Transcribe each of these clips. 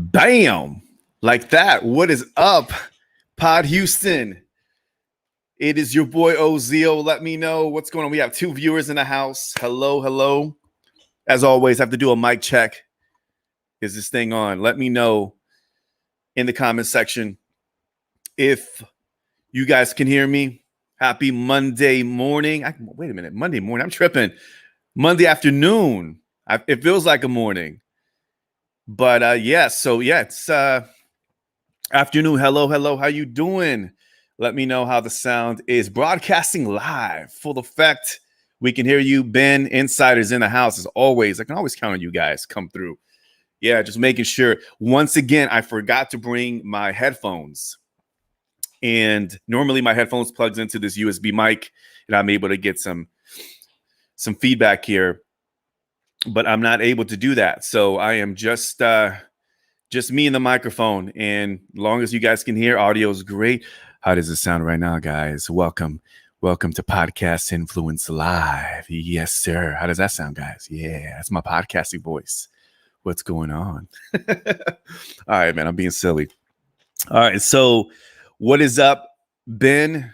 Bam! Like that. What is up, Pod Houston? It is your boy Ozeal. Let me know what's going on. We have 2 viewers in the house. Hello, hello. As always, I have to do a mic check. Is this thing on? Let me know in the comment section if you guys can hear me. Happy Monday morning. Wait a minute. Monday morning. I'm tripping. Monday afternoon. It feels like a morning. But it's afternoon. Hello, hello. How you doing? Let me know how the sound is. Broadcasting live, full effect. We can hear you. Ben, Insiders in the house as always. I can always count on you guys. Come through. Yeah, just making sure. Once again, I forgot to bring my headphones. And normally my headphones plugs into this USB mic, and I'm able to get some feedback here. But I'm not able to do that. So I am just me and the microphone. And as long as you guys can hear, audio is great. How does it sound right now, guys? Welcome to Podcast Influence Live. Yes, sir. How does that sound, guys? Yeah, that's my podcasting voice. What's going on? All right, man, I'm being silly. All right, so what is up, Ben,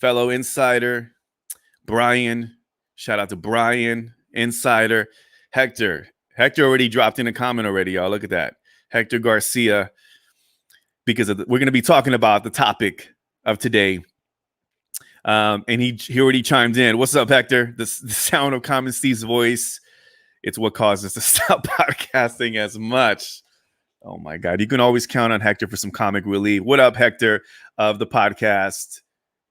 fellow insider, Brian? Shout out to Brian, Insider. Hector already dropped in a comment already, y'all. Look at that. Hector Garcia, because we're going to be talking about the topic of today. And he already chimed in. What's up, Hector? The sound of Common Steve's voice. It's what caused us to stop podcasting as much. Oh, my God. You can always count on Hector for some comic relief. What up, Hector, of the podcast,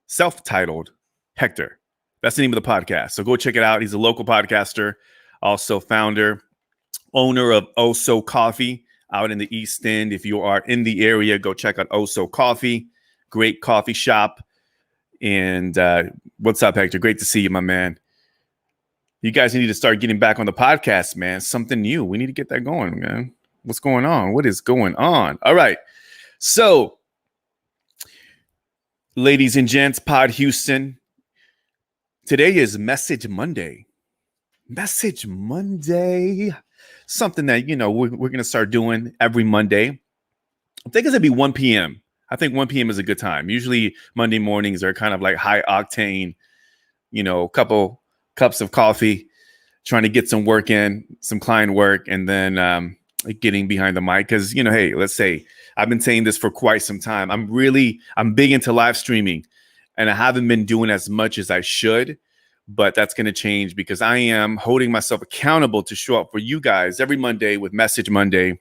self-titled Hector. That's the name of the podcast. So go check it out. He's a local podcaster, also founder, owner of Ozeal Coffee out in the East End. If you are in the area, go check out Ozeal Coffee. Great coffee shop. And what's up, Hector? Great to see you, my man. You guys need to start getting back on the podcast, man. Something new. We need to get that going, man. What's going on? What is going on? All right. So, ladies and gents, Pod Houston. Today is Message Monday. Message Monday. Something that, we're going to start doing every Monday. I think it's going to be 1 p.m. I think 1 p.m. is a good time. Usually Monday mornings are kind of like high octane, a couple cups of coffee, trying to get some work in, some client work, and then getting behind the mic. Because, hey, let's say I've been saying this for quite some time. I'm big into live streaming. And I haven't been doing as much as I should, but that's going to change because I am holding myself accountable to show up for you guys every Monday with Message Monday.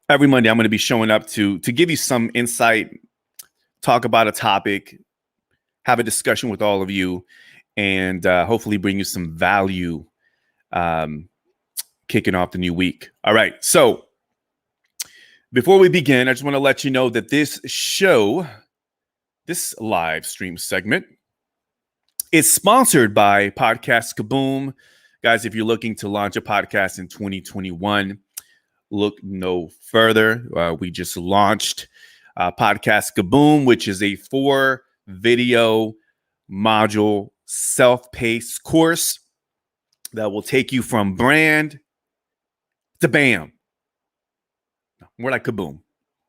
Every Monday, I'm going to be showing up to give you some insight, talk about a topic, have a discussion with all of you, and hopefully bring you some value kicking off the new week. All right. So before we begin, I just want to let you know that this live stream segment is sponsored by Podcast Kaboom. Guys, if you're looking to launch a podcast in 2021, look no further. We just launched Podcast Kaboom, which is a 4-video module self-paced course that will take you from brand to bam. More like kaboom.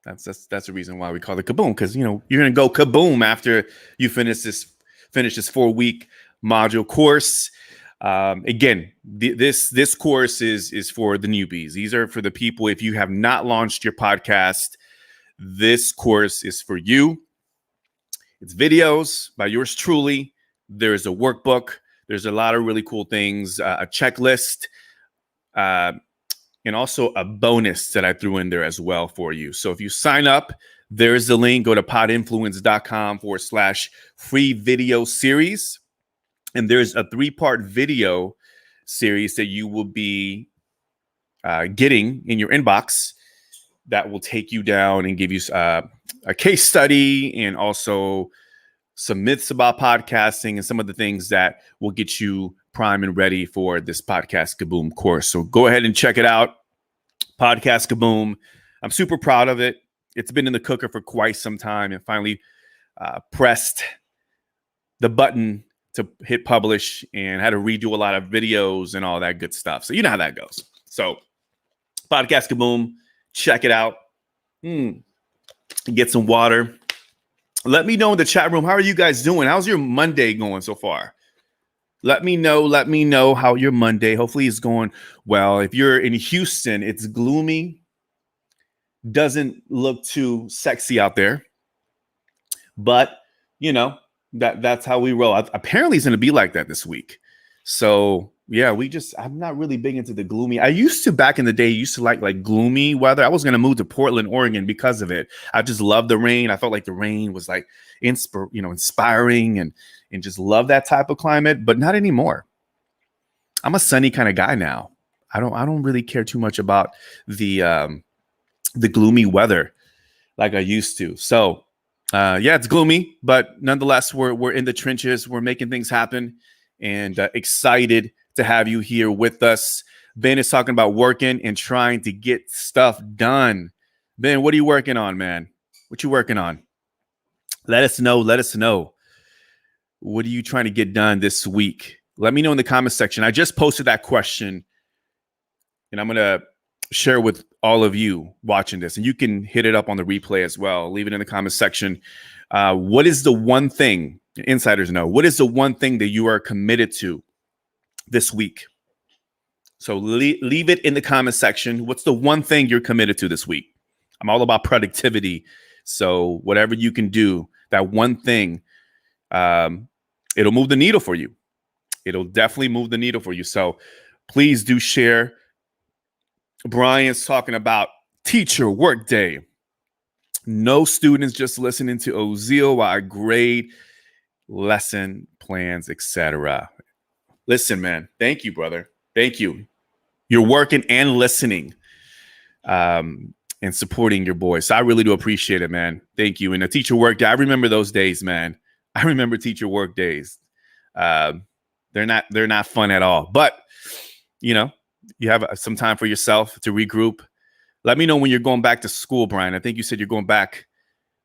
That's the reason why we call it kaboom, because you're gonna go kaboom after you finish this 4-week module course. Again, this course is for the newbies. These are for the people. If you have not launched your podcast, this course is for you. It's videos by yours truly. There's a workbook. There's a lot of really cool things, a checklist, and also a bonus that I threw in there as well for you. So if you sign up, there's the link. Go to podinfluence.com/free video series. And there's a 3-part video series that you will be getting in your inbox that will take you down and give you a case study and also some myths about podcasting and some of the things that will get you prime and ready for this Podcast Kaboom course. So go ahead and check it out. Podcast Kaboom. I'm super proud of it. It's been in the cooker for quite some time and finally pressed the button to hit publish and had to redo a lot of videos and all that good stuff. So you know how that goes. So Podcast Kaboom. Check it out. Get some water. Let me know in the chat room. How are you guys doing? How's your Monday going so far? Let me know how your Monday, hopefully, is going well. If you're in Houston, it's gloomy. Doesn't look too sexy out there. But, that's how we roll. Apparently, it's going to be like that this week. So, yeah, I'm not really big into the gloomy. I used to, back in the day, like gloomy weather. I was going to move to Portland, Oregon because of it. I just love the rain. I felt like the rain was like inspiring and just love that type of climate, but not anymore. I'm a sunny kind of guy now. I don't really care too much about the gloomy weather like I used to. So, it's gloomy, but nonetheless, we're in the trenches. We're making things happen, and excited to have you here with us. Ben is talking about working and trying to get stuff done. Ben, what are you working on, man? What you working on? Let us know. What are you trying to get done this week? Let me know in the comment section. I just posted that question, and I'm going to share with all of you watching this, and you can hit it up on the replay as well. Leave it in the comment section. What is the one thing, insiders know, what is the one thing that you are committed to this week? So leave it in the comment section. What's the one thing you're committed to this week? I'm all about productivity. So whatever you can do, that one thing, it'll move the needle for you. It'll definitely move the needle for you. So please do share. Brian's talking about teacher workday. No students, just listening to Ozeal while I grade lesson plans, etc. Listen, man. Thank you, brother. Thank you. You're working and listening and supporting your boy. So I really do appreciate it, man. Thank you. And the teacher workday, I remember those days, man. I remember teacher work days. They're not fun at all. But, you have some time for yourself to regroup. Let me know when you're going back to school, Brian. I think you said you're going back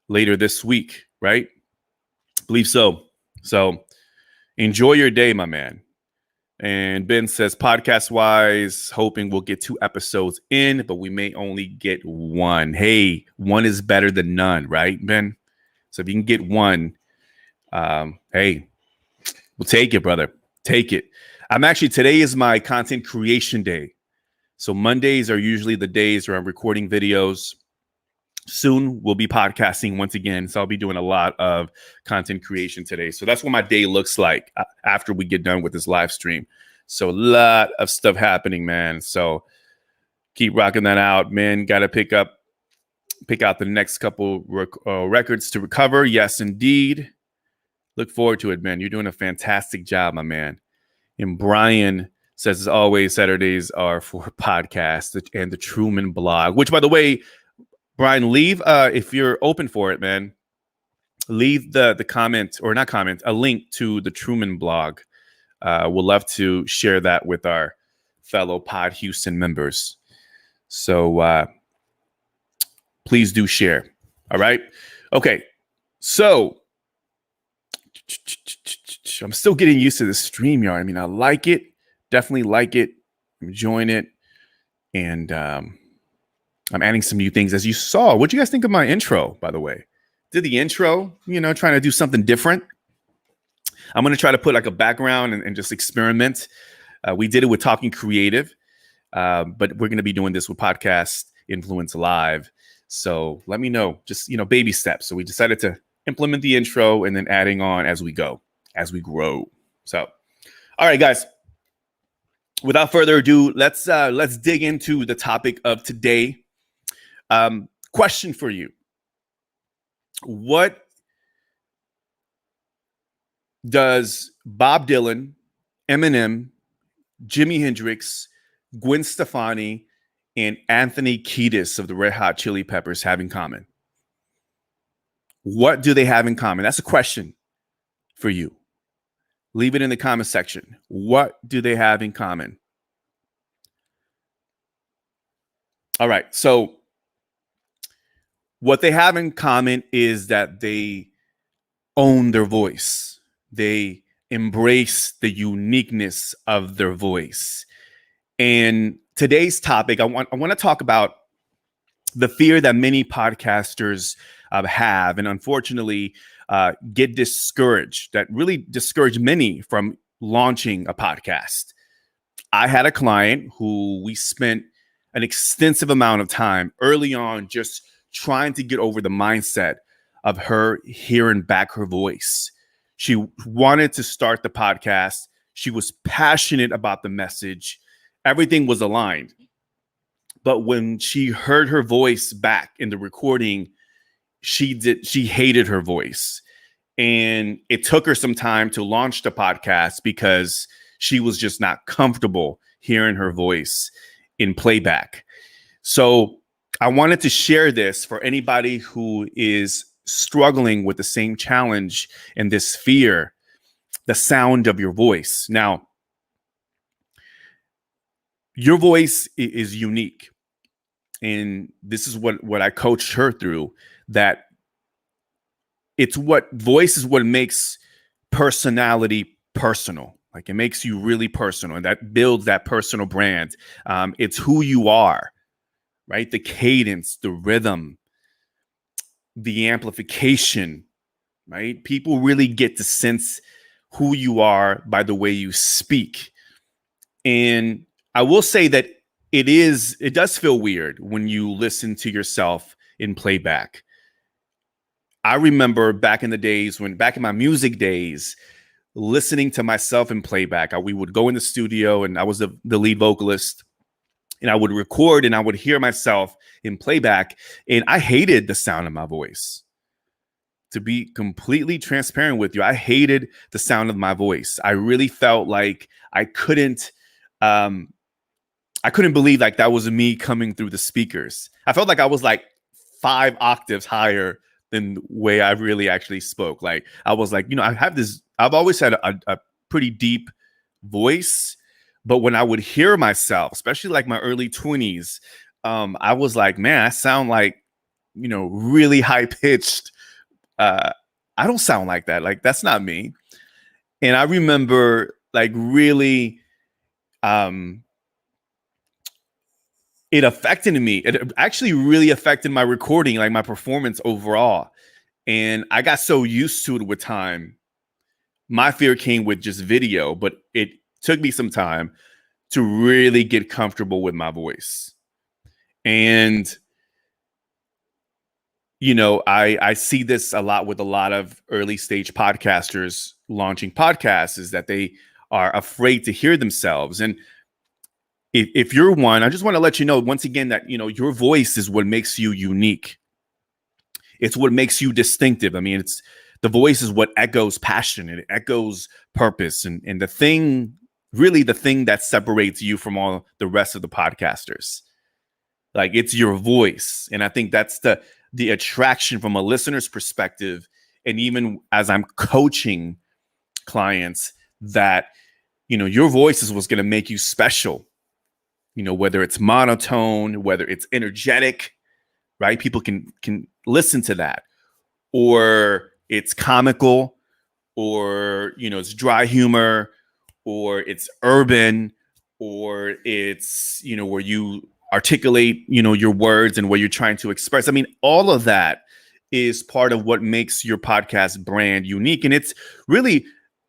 later this week, right? I believe so. So enjoy your day, my man. And Ben says, podcast-wise, hoping we'll get 2 episodes in, but we may only get 1. Hey, 1 is better than none, right, Ben? So if you can get 1, hey, we'll take it, brother. Take it. Today is my content creation day. So Mondays are usually the days where I'm recording videos. Soon we'll be podcasting once again. So I'll be doing a lot of content creation today. So that's what my day looks like after we get done with this live stream. So a lot of stuff happening, man. So keep rocking that out, man. Got to pick out the next couple records to recover. Yes, indeed. Look forward to it, man. You're doing a fantastic job, my man. And Brian says, as always, Saturdays are for podcasts and the Truman blog, which, by the way, Brian, leave, if you're open for it, man, leave the comment, or not comment, a link to the Truman blog. We'll love to share that with our fellow Pod Houston members. So please do share. All right. Okay. So I'm still getting used to the StreamYard. I mean, I like it. Definitely like it. I'm enjoying it. And I'm adding some new things, as you saw. What'd you guys think of my intro, by the way? Did the intro, trying to do something different. I'm going to try to put like a background and just experiment. We did it with Talking Creative, but we're going to be doing this with Podcast Influence Live. So let me know, just, baby steps. So we decided to implement the intro and then adding on as we go, as we grow. So, all right, guys, without further ado, let's dig into the topic of today. Question for you. What does Bob Dylan, Eminem, Jimi Hendrix, Gwen Stefani, and Anthony Kiedis of the Red Hot Chili Peppers have in common? What do they have in common? That's a question for you. Leave it in the comment section. What do they have in common? All right. So what they have in common is that they own their voice. They embrace the uniqueness of their voice. And today's topic, I want to talk about the fear that many podcasters have, and unfortunately get discouraged, that really discourage many from launching a podcast. I had a client who we spent an extensive amount of time early on just trying to get over the mindset of her hearing back her voice. She wanted to start the podcast. She was passionate about the message. Everything was aligned. But when she heard her voice back in the recording, she hated her voice. And it took her some time to launch the podcast because she was just not comfortable hearing her voice in playback. So I wanted to share this for anybody who is struggling with the same challenge and this fear, the sound of your voice. Now, your voice is unique. And this is what I coached her through, that voice is what makes personality personal. Like, it makes you really personal, and that builds that personal brand. It's who you are, right? The cadence, the rhythm, the amplification, right? People really get to sense who you are by the way you speak. And I will say that it does feel weird when you listen to yourself in playback. I remember back in my music days, listening to myself in playback. We would go in the studio, and I was the lead vocalist, and I would record, and I would hear myself in playback, and I hated the sound of my voice. To be completely transparent with you, I hated the sound of my voice. I really felt like I couldn't believe like that was me coming through the speakers. I felt like I was like 5 octaves higher than the way I really actually spoke. Like, I was like, I've always had a pretty deep voice, but when I would hear myself, especially like my early 20s, I was like, man, I sound like, really high pitched. I don't sound like that. Like, that's not me. And I remember like really, it affected me. It actually really affected my recording, like my performance overall. And I got so used to it with time. My fear came with just video, but it took me some time to really get comfortable with my voice. And, I see this a lot with a lot of early stage podcasters launching podcasts, is that they are afraid to hear themselves. And if you're one, I just want to let you know once again that, your voice is what makes you unique. It's what makes you distinctive. I mean, the voice is what echoes passion, and it echoes purpose, and the thing that separates you from all the rest of the podcasters. Like, it's your voice. And I think that's the attraction from a listener's perspective. And even as I'm coaching clients, that, your voice is what's going to make you special. Whether it's monotone, whether it's energetic, right? People can listen to that, or it's comical, or, it's dry humor, or it's urban, or it's, where you articulate, your words and what you're trying to express. I mean, all of that is part of what makes your podcast brand unique. And it's really,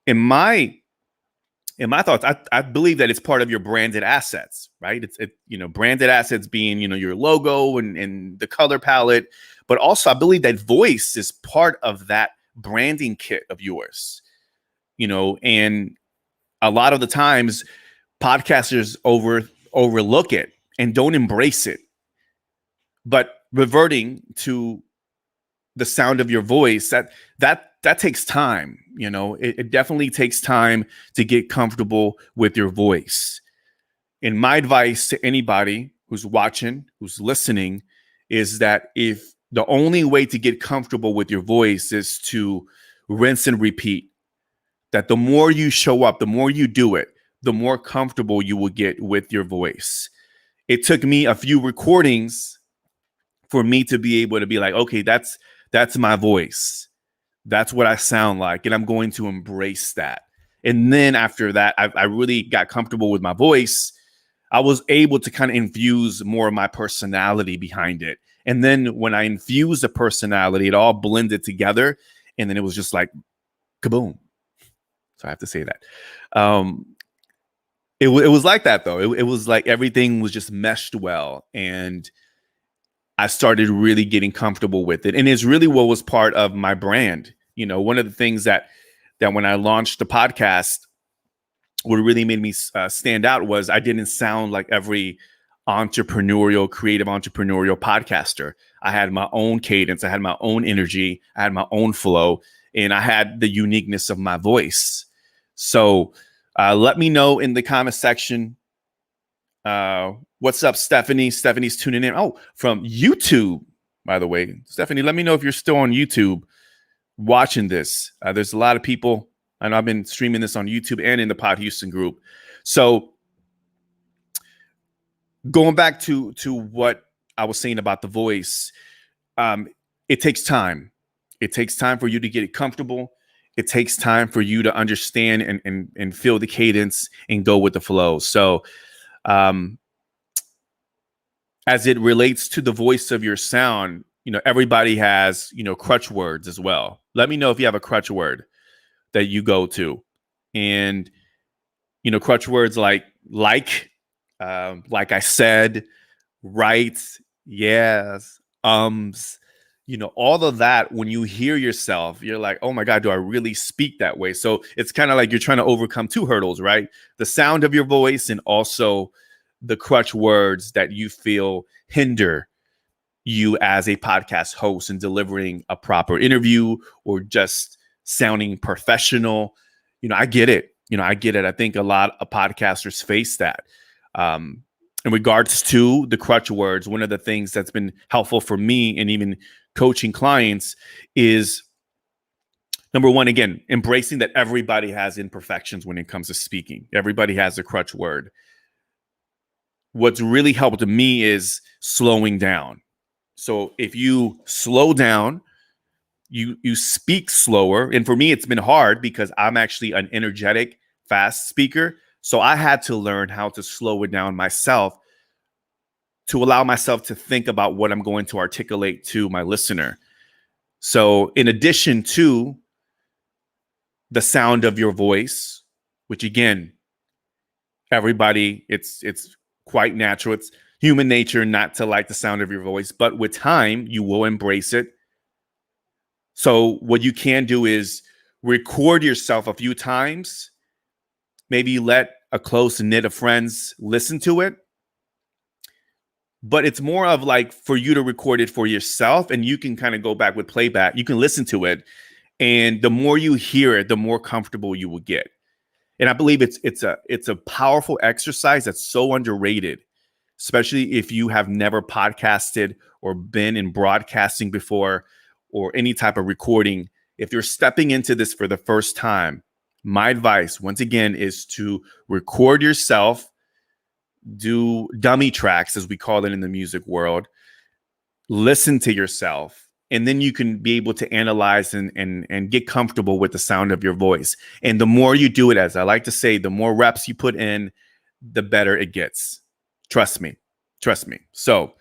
in my thoughts, I believe that it's part of your branded assets, right? It's branded assets being, your logo and the color palette, but also I believe that voice is part of that branding kit of yours, and a lot of the times podcasters overlook it and don't embrace it. But reverting to the sound of your voice, that takes time. It definitely takes time to get comfortable with your voice. And my advice to anybody who's watching, who's listening, is that if the only way to get comfortable with your voice is to rinse and repeat, that the more you show up, the more you do it, the more comfortable you will get with your voice. It took me a few recordings for me to be able to be like, okay, that's my voice. That's what I sound like. And I'm going to embrace that. And then after that, I really got comfortable with my voice. I was able to kind of infuse more of my personality behind it. And then when I infused the personality, it all blended together. And then it was just like kaboom. So I have to say that. It was like that, though. It was like everything was just meshed well. And I started really getting comfortable with it. And it's really what was part of my brand. You know, one of the things that when I launched the podcast, what really made me stand out was I didn't sound like every creative entrepreneurial podcaster. I had my own cadence. I had my own energy. I had my own flow, and I had the uniqueness of my voice. So let me know in the comment section. What's up, Stephanie? Stephanie's tuning in. Oh, from YouTube, by the way. Stephanie, let me know if you're still on YouTube watching this. There's a lot of people. I know I've been streaming this on YouTube and in the Pod Houston group. So going back to what I was saying about the voice, it takes time. It takes time for you to get it comfortable. It takes time for you to understand and feel the cadence and go with the flow. So as it relates to the voice of your sound, you know, everybody has, you know, crutch words as well. Let me know if you have a crutch word that you go to. And, you know, crutch words like I said, right, yes, you know, all of that, when you hear yourself, you're like, oh my God, do I really speak that way? So it's kind of like you're trying to overcome two hurdles, right? The sound of your voice and also the crutch words that you feel hinder you as a podcast host and delivering a proper interview or just sounding professional. You know, I get it. I think a lot of podcasters face that. In regards to the crutch words, one of the things that's been helpful for me and even coaching clients is, number one, again, embracing that everybody has imperfections when it comes to speaking. Everybody has a crutch word. What's really helped me is slowing down. So if you slow down, you speak slower. And for me, it's been hard because I'm actually an energetic, fast speaker. So I had to learn how to slow it down myself to allow myself to think about what I'm going to articulate to my listener. So in addition to the sound of your voice, which again, everybody, it's quite natural. It's human nature not to like the sound of your voice, but with time, you will embrace it. So what you can do is record yourself a few times, maybe let a close knit of friends listen to it. But it's more of like for you to record it for yourself, and you can kind of go back with playback. You can listen to it, and the more you hear it, the more comfortable you will get. And I believe it's a powerful exercise that's so underrated, especially if you have never podcasted or been in broadcasting before or any type of recording. If you're stepping into this for the first time, my advice, once again, is to record yourself, do dummy tracks, as we call it in the music world, listen to yourself, and then you can be able to analyze and get comfortable with the sound of your voice. And the more you do it, as I like to say, the more reps you put in, the better it gets. Trust me. So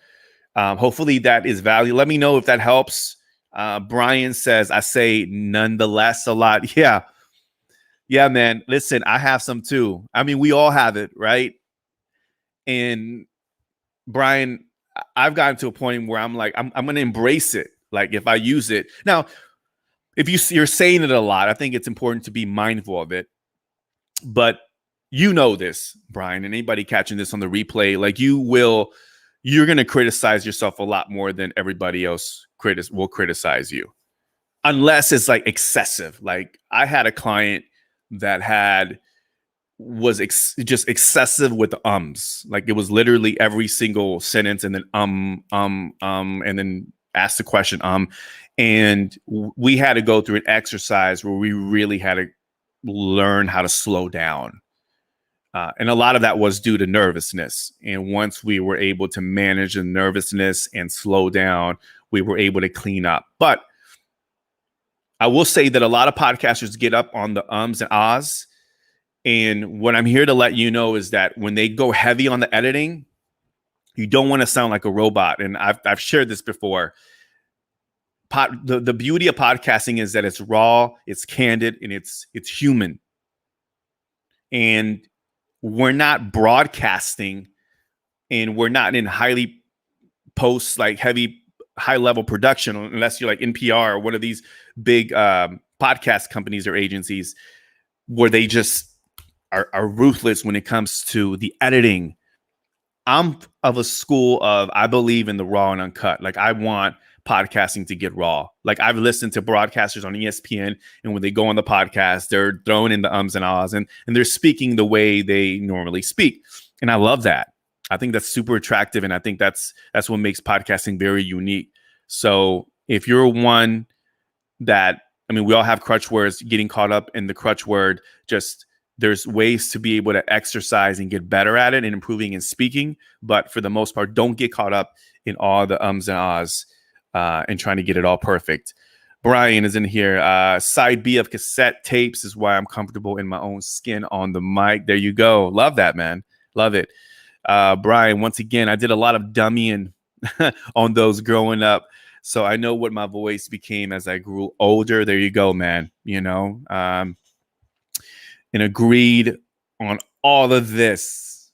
hopefully that is value. Let me know if that helps. Brian says, I say nonetheless a lot. Yeah, man. Listen, I have some too. I mean, we all have it, right? And Brian, I've gotten to a point where I'm like, I'm going to embrace it. Like if I use it now, if you're saying it a lot, I think it's important to be mindful of it. But you know this, Brian, and anybody catching this on the replay, like you're going to criticize yourself a lot more than everybody else will criticize you, unless it's like excessive. Like I had a client that was just excessive with the ums. Like it was literally every single sentence and then and then ask the question and we had to go through an exercise where we really had to learn how to slow down. And a lot of that was due to nervousness. And once we were able to manage the nervousness and slow down, we were able to clean up. But I will say that a lot of podcasters get up on the ums and ahs, And what I'm here to let you know is that when they go heavy on the editing, you don't want to sound like a robot. And I've shared this before. The beauty of podcasting is that it's raw, it's candid, and it's human. And we're not broadcasting, and we're not in highly heavy high level production, unless you're like NPR or one of these big podcast companies or agencies where they just are ruthless when it comes to the editing. I'm of a school of, I believe in the raw and uncut. Like, I want podcasting to get raw. Like, I've listened to broadcasters on ESPN, and when they go on the podcast, they're throwing in the ums and ahs, and they're speaking the way they normally speak. And I love that. I think that's super attractive. And I think that's what makes podcasting very unique. So if you're one that, I mean, we all have crutch words, getting caught up in the crutch word, just there's ways to be able to exercise and get better at it and improving in speaking. But for the most part, don't get caught up in all the ums and ahs and trying to get it all perfect. Brian is in here. Side B of cassette tapes is why I'm comfortable in my own skin on the mic. There you go. Love that, man. Love it. Brian, once again, I did a lot of dummying on those growing up. So I know what my voice became as I grew older. There you go, man. You know, and agreed on all of this.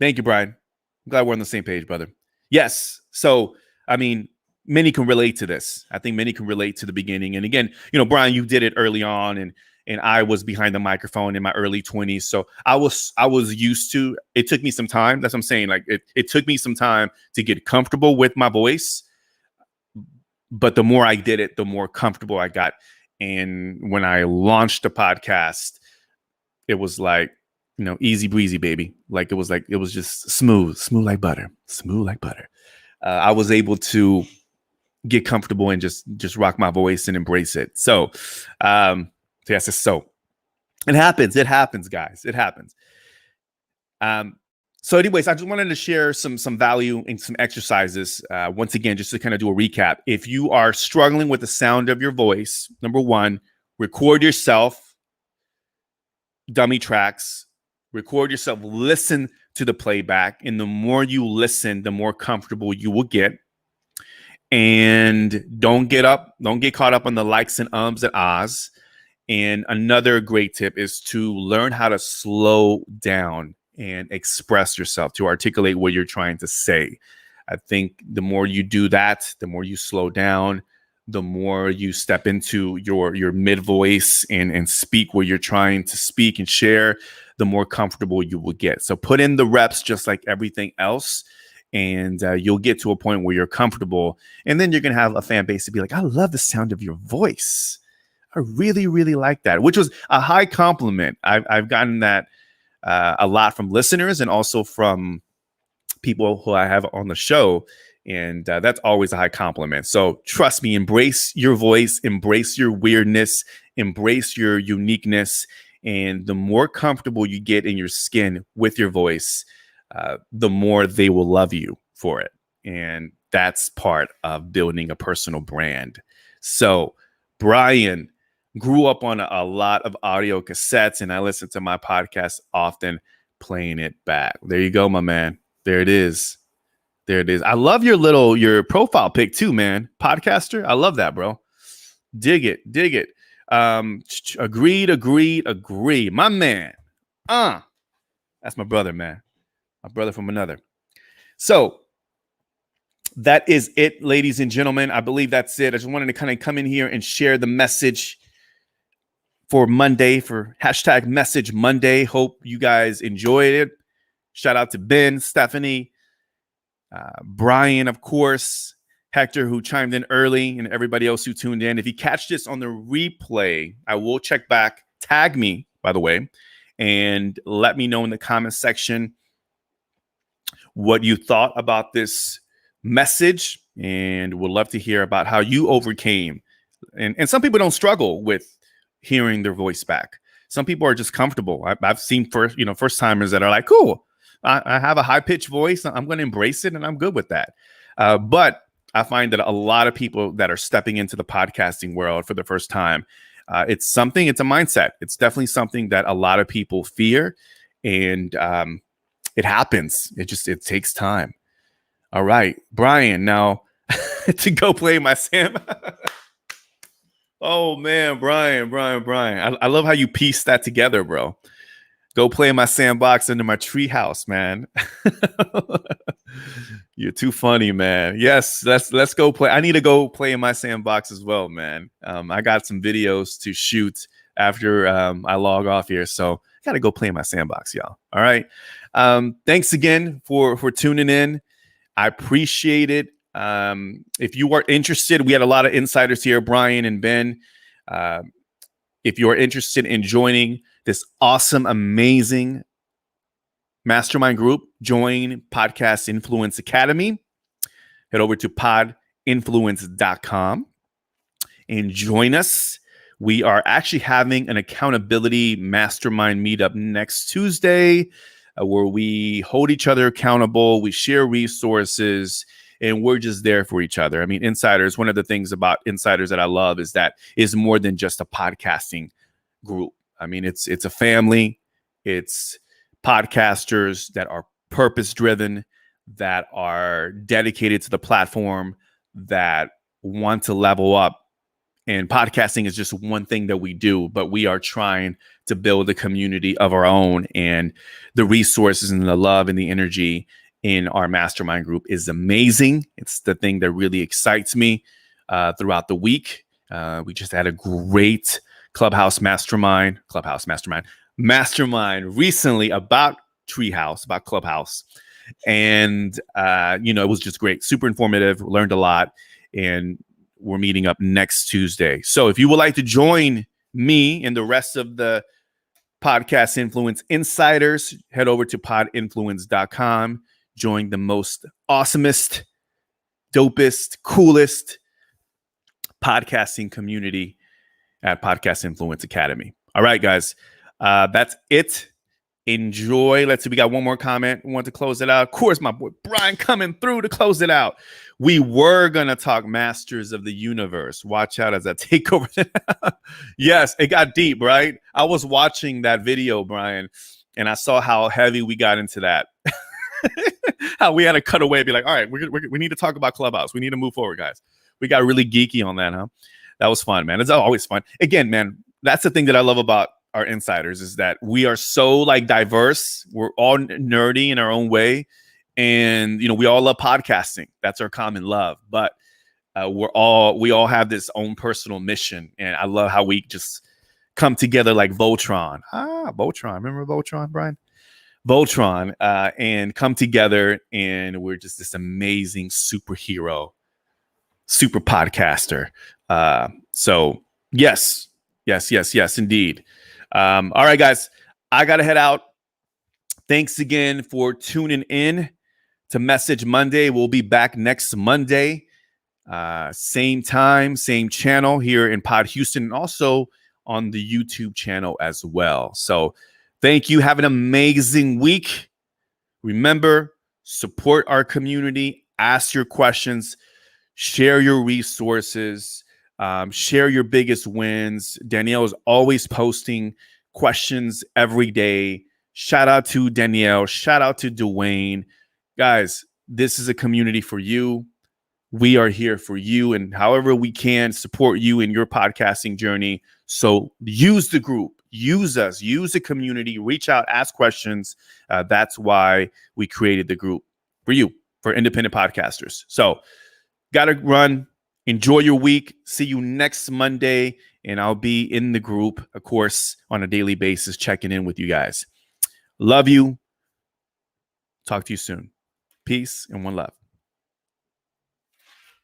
Thank you, Brian. I'm glad we're on the same page, brother. Yes. So, I mean, many can relate to this. I think many can relate to the beginning. And again, you know, Brian, you did it early on, and I was behind the microphone in my early 20s. So I was used to, it took me some time. That's what I'm saying. Like, it took me some time to get comfortable with my voice. But the more I did it, the more comfortable I got. And when I launched the podcast, it was like, you know, easy breezy, baby. Like, it was just smooth like butter, I was able to get comfortable and just rock my voice and embrace it. So, yes, it's so. It happens, guys. It happens. So anyways, I just wanted to share some value and some exercises. Once again, just to kind of do a recap. If you are struggling with the sound of your voice, number one, record yourself, dummy tracks, record yourself, listen to the playback. And the more you listen, the more comfortable you will get. And don't get caught up on the likes and ums and ahs. And another great tip is to learn how to slow down and express yourself, to articulate what you're trying to say. I think the more you do that, the more you slow down, the more you step into your mid voice and speak what you're trying to speak and share, the more comfortable you will get. So put in the reps, just like everything else, and you'll get to a point where you're comfortable. And then you're going to have a fan base to be like, I love the sound of your voice. I really, really like that, which was a high compliment. I've gotten that a lot from listeners and also from people who I have on the show. And that's always a high compliment. So trust me, embrace your voice, embrace your weirdness, embrace your uniqueness. And the more comfortable you get in your skin with your voice, the more they will love you for it. And that's part of building a personal brand. So Brian grew up on a lot of audio cassettes, and I listen to my podcast often, playing it back. There you go, my man. There it is. I love your profile pic too, man. Podcaster. I love that, bro. Dig it. Agreed. My man. That's my brother, man. My brother from another. So that is it, ladies and gentlemen. I believe that's it. I just wanted to kind of come in here and share the message for Monday, for hashtag Message Monday. Hope you guys enjoyed it. Shout out to Ben, Stephanie, Brian, of course, Hector, who chimed in early, and everybody else who tuned in. If you catch this on the replay, I will check back. Tag me, by the way, and let me know in the comment section what you thought about this message, and would love to hear about how you overcame. And some people don't struggle with hearing their voice back. Some people are just comfortable. I've seen first timers that are like, cool, I have a high pitched voice. I'm going to embrace it, and I'm good with that. But I find that a lot of people that are stepping into the podcasting world for the first time It's a mindset. It's definitely something that a lot of people fear, and it happens. It takes time. All right, Brian, now to go play my Sam. Oh man, Brian. I love how you pieced that together, bro. Go play in my sandbox under my treehouse, man. You're too funny, man. Yes, let's go play. I need to go play in my sandbox as well, man. I got some videos to shoot after I log off here, so I gotta go play in my sandbox, y'all. All right. Thanks again for tuning in. I appreciate it. If you are interested, we had a lot of insiders here, Brian and Ben. If you're interested in joining this awesome, amazing mastermind group, join Podcast Influence Academy. Head over to podinfluence.com and join us. We are actually having an accountability mastermind meetup next Tuesday where we hold each other accountable. We share resources and we're just there for each other. I mean, insiders, one of the things about insiders that I love is that is more than just a podcasting group. I mean, it's a family. It's podcasters that are purpose-driven, that are dedicated to the platform, that want to level up. And podcasting is just one thing that we do, but we are trying to build a community of our own. And the resources and the love and the energy in our mastermind group is amazing. It's the thing that really excites me throughout the week. We just had a great mastermind recently about Treehouse, about Clubhouse. And, it was just great, super informative, learned a lot. And we're meeting up next Tuesday. So if you would like to join me and the rest of the Podcast Influence insiders, head over to podinfluence.com. Join the most awesomest, dopest, coolest podcasting community at Podcast Influence Academy. All right, guys, that's it. Enjoy. Let's see. We got one more comment. We want to close it out. Of course, my boy Brian coming through to close it out. We were going to talk Masters of the Universe. Watch out as I take over. Yes, it got deep, right? I was watching that video, Brian, and I saw how heavy we got into that. How we had to cut away and be like, all right, we need to talk about Clubhouse. We need to move forward, guys. We got really geeky on that, huh? That was fun, man. It's always fun. Again, man, that's the thing that I love about our insiders is that we are so diverse. We're all nerdy in our own way. And, we all love podcasting. That's our common love. But we all have this own personal mission. And I love how we just come together like Voltron. Voltron. Remember Voltron, Brian? Voltron, and come together, and we're just this amazing superhero, super podcaster. So yes, indeed. All right, guys, I got to head out. Thanks again for tuning in to Message Monday. We'll be back next Monday, same time, same channel here in Pod Houston, and also on the YouTube channel as well. So thank you. Have an amazing week. Remember, support our community, ask your questions, share your resources, share your biggest wins. Danielle is always posting questions every day. Shout out to Danielle. Shout out to Dwayne. Guys, this is a community for you. We are here for you, and however we can support you in your podcasting journey. So use the group, use us, use the community, reach out, ask questions. That's why we created the group for you, for independent podcasters. So got to run. Enjoy your week. See you next Monday, and I'll be in the group, of course, on a daily basis, checking in with you guys. Love you. Talk to you soon. Peace and one love.